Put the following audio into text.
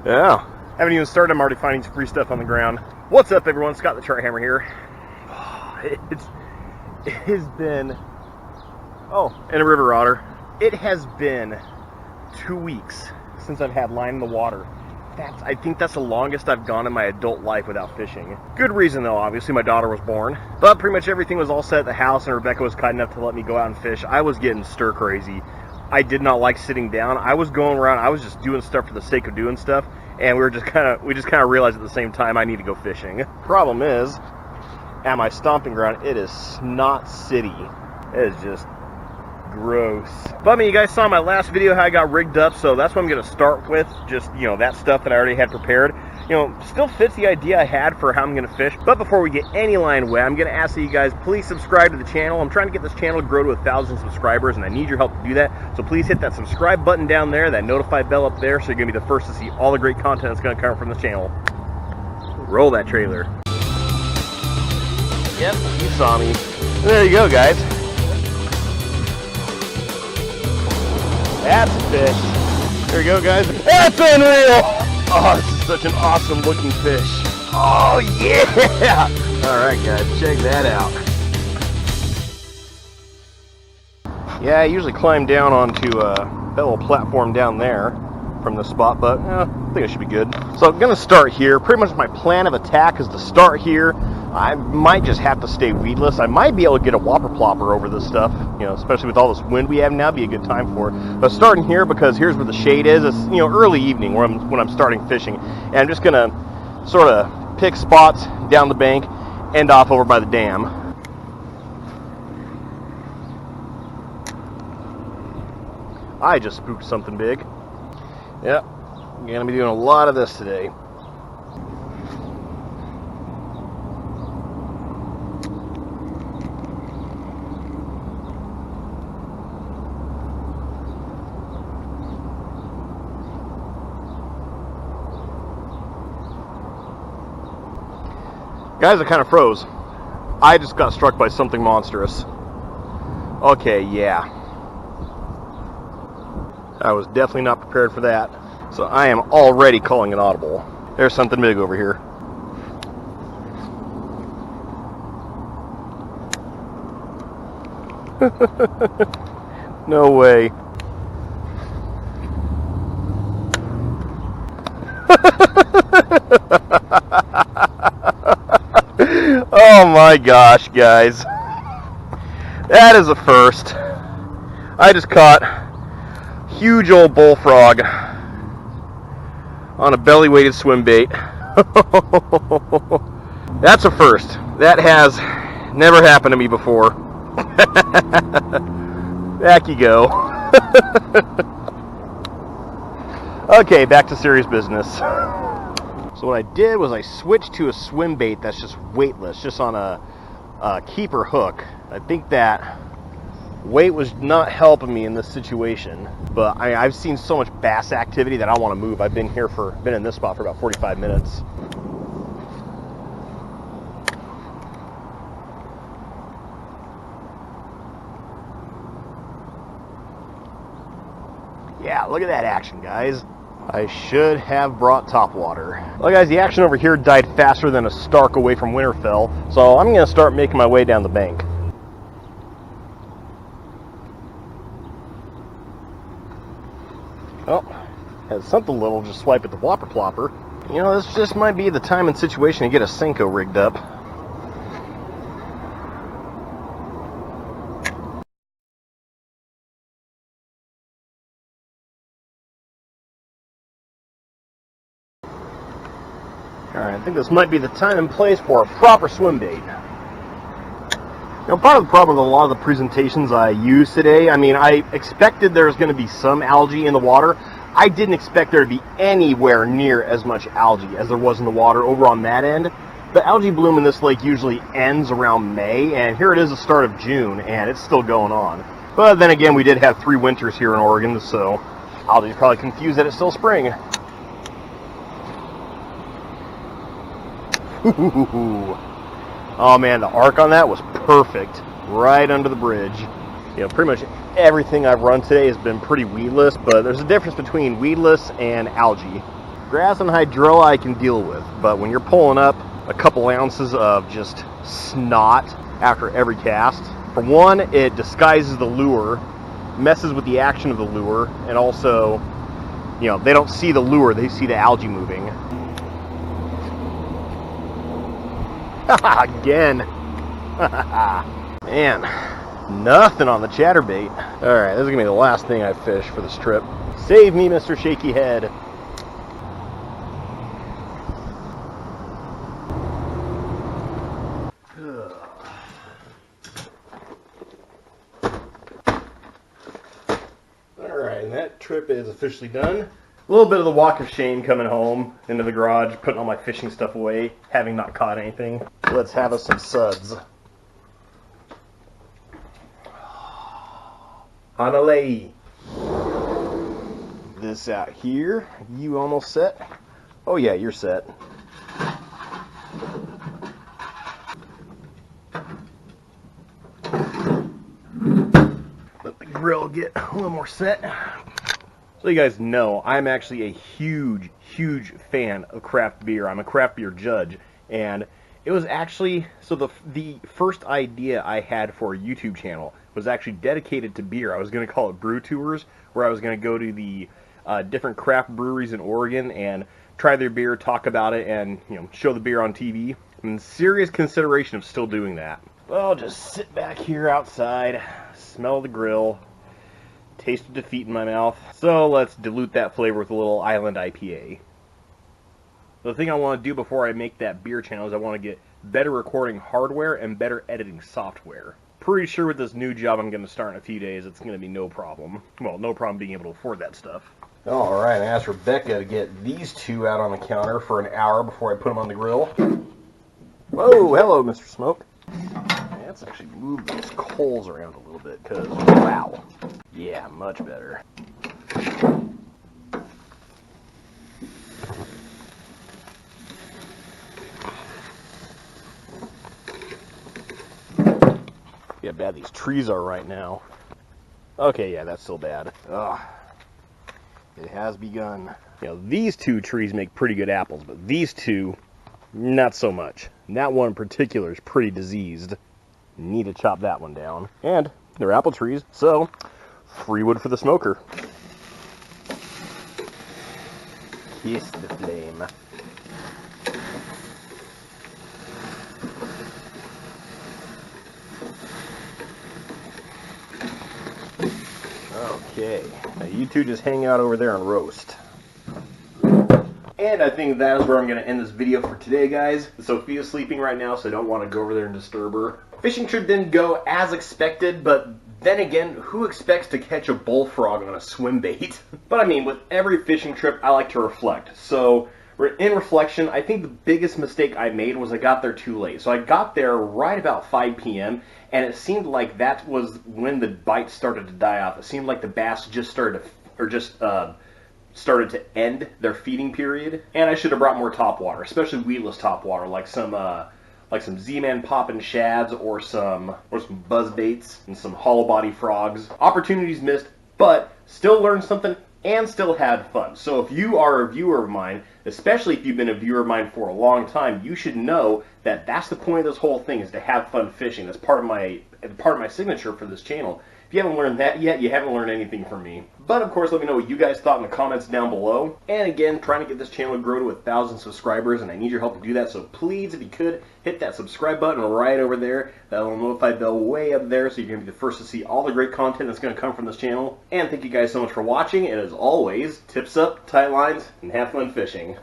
Yeah. Haven't even started, I'm already finding some free stuff on the ground. What's up, everyone? Scott the TroutHammer here. It has been... Oh, and a river otter. It has been 2 weeks since I've had line in the water. I think that's the longest I've gone in my adult life without fishing. Good reason though, obviously my daughter was born. But pretty much everything was all set at the house and Rebecca was kind enough to let me go out and fish. I was getting stir crazy. I did not like sitting down. I was going around, I was just doing stuff for the sake of doing stuff. And we just kind of realized at the same time I need to go fishing. Problem is, at my stomping ground, it is snot city. It is just gross. But I mean, you guys saw my last video how I got rigged up, so that's what I'm going to start with. Just, you know, that stuff that I already had prepared. You know, still fits the idea I had for how I'm going to fish. But before we get any line wet, I'm going to ask that you guys please subscribe to the channel. I'm trying to get this channel to grow to 1,000 subscribers, and I need your help to do that. So please hit that subscribe button down there, that notify bell up there, so you're going to be the first to see all the great content that's going to come from the channel. Roll that trailer. Yep, you saw me. There you go, guys. That's a fish. There you go, guys. That's unreal! Oh, this is such an awesome looking fish. Oh, yeah! Alright, guys, check that out. Yeah, I usually climb down onto that little platform down there from this spot, but I think it should be good. So I'm going to start here. Pretty much my plan of attack is to start here. I might just have to stay weedless. I might be able to get a whopper plopper over this stuff, you know, especially with all this wind we have now, be a good time for it. But starting here, because here's where the shade is. It's, you know, early evening when I'm starting fishing. And I'm just going to sort of pick spots down the bank, end off over by the dam. I just spooked something big. Yep, I'm going to be doing a lot of this today. Guys, it kind of froze. I just got struck by something monstrous. Okay, yeah. I was definitely not prepared for that. So I am already calling an audible. There's something big over here. No way. Oh my gosh, guys. That is a first. I just caught huge old bullfrog on a belly weighted swim bait. That's a first. That has never happened to me before. Back you go. Okay, back to serious business. So what I did was I switched to a swim bait that's just weightless, just on a keeper hook. I think that weight was not helping me in this situation, but I've seen so much bass activity that I want to move. I've been in this spot for about 45 minutes. Yeah, look at that action, guys. I should have brought topwater. Well, guys, the action over here died faster than a Stark away from Winterfell, so I'm going to start making my way down the bank. Oh, has something little just swipe at the whopper plopper. You know, this just might be the time and situation to get a Senko rigged up. Alright, I think this might be the time and place for a proper swim bait. Now, part of the problem with a lot of the presentations I use today, I mean, I expected there was going to be some algae in the water. I didn't expect there to be anywhere near as much algae as there was in the water over on that end. The algae bloom in this lake usually ends around May, and here it is the start of June, and it's still going on. But then again, we did have 3 winters here in Oregon, so algae's probably confused that it's still spring. Oh man, the arc on that was perfect, right under the bridge. You know, pretty much everything I've run today has been pretty weedless, but there's a difference between weedless and algae. Grass and hydrilla I can deal with, but when you're pulling up a couple ounces of just snot after every cast, for one, it disguises the lure, messes with the action of the lure, and also, you know, they don't see the lure, they see the algae moving. Again. Man, nothing on the chatterbait. Alright, this is going to be the last thing I fish for this trip. Save me, Mr. Shaky Head. Alright, and that trip is officially done. A little bit of the walk of shame coming home into the garage, putting all my fishing stuff away, having not caught anything. Let's have us some suds. Hanalei. This out here. You almost set? Oh yeah, you're set. Let the grill get a little more set. So you guys know, I'm actually a huge, huge fan of craft beer. I'm a craft beer judge, and it was actually, so the first idea I had for a YouTube channel was actually dedicated to beer. I was going to call it Brew Tours, where I was going to go to the different craft breweries in Oregon and try their beer, talk about it, and, you know, show the beer on TV. I'm in serious consideration of still doing that. Well, I'll just sit back here outside, smell the grill, taste of defeat in my mouth. So let's dilute that flavor with a little Island IPA. The thing I want to do before I make that beer channel is I want to get better recording hardware and better editing software. Pretty sure with this new job I'm going to start in a few days, it's going to be no problem. Well, no problem being able to afford that stuff. Alright, I asked Rebecca to get these two out on the counter for an hour before I put them on the grill. Whoa, hello, Mr. Smoke. Let's actually move these coals around a little bit, because, wow. Yeah, much better. Yeah, bad these trees are right now. Okay, yeah, that's still bad. Ugh. It has begun. You know, these two trees make pretty good apples, but these two, not so much. And that one in particular is pretty diseased. Need to chop that one down. And they're apple trees, so free wood for the smoker. Kiss the flame. Okay, now you two just hang out over there and roast. And I think that is where I'm going to end this video for today, guys. Sophia's sleeping right now, so I don't want to go over there and disturb her. Fishing trip didn't go as expected, but then again, who expects to catch a bullfrog on a swim bait? But I mean, with every fishing trip, I like to reflect. So, in reflection, I think the biggest mistake I made was I got there too late. So I got there right about 5 p.m., and it seemed like that was when the bites started to die off. It seemed like the bass just started to, started to end their feeding period. And I should have brought more topwater, especially weedless topwater, like some Z-Man poppin' shads or some buzz baits and some hollow body frogs. Opportunities missed, but still learned something and still had fun. So if you are a viewer of mine, especially if you've been a viewer of mine for a long time, you should know that that's the point of this whole thing, is to have fun fishing. That's part of my signature for this channel. If you haven't learned that yet, you haven't learned anything from me. But of course, let me know what you guys thought in the comments down below. And again, trying to get this channel to grow to 1,000 subscribers, and I need your help to do that. So please, if you could, hit that subscribe button right over there. That'll notify bell way up there, so you're going to be the first to see all the great content that's going to come from this channel. And thank you guys so much for watching. And as always, tips up, tight lines, and have fun fishing.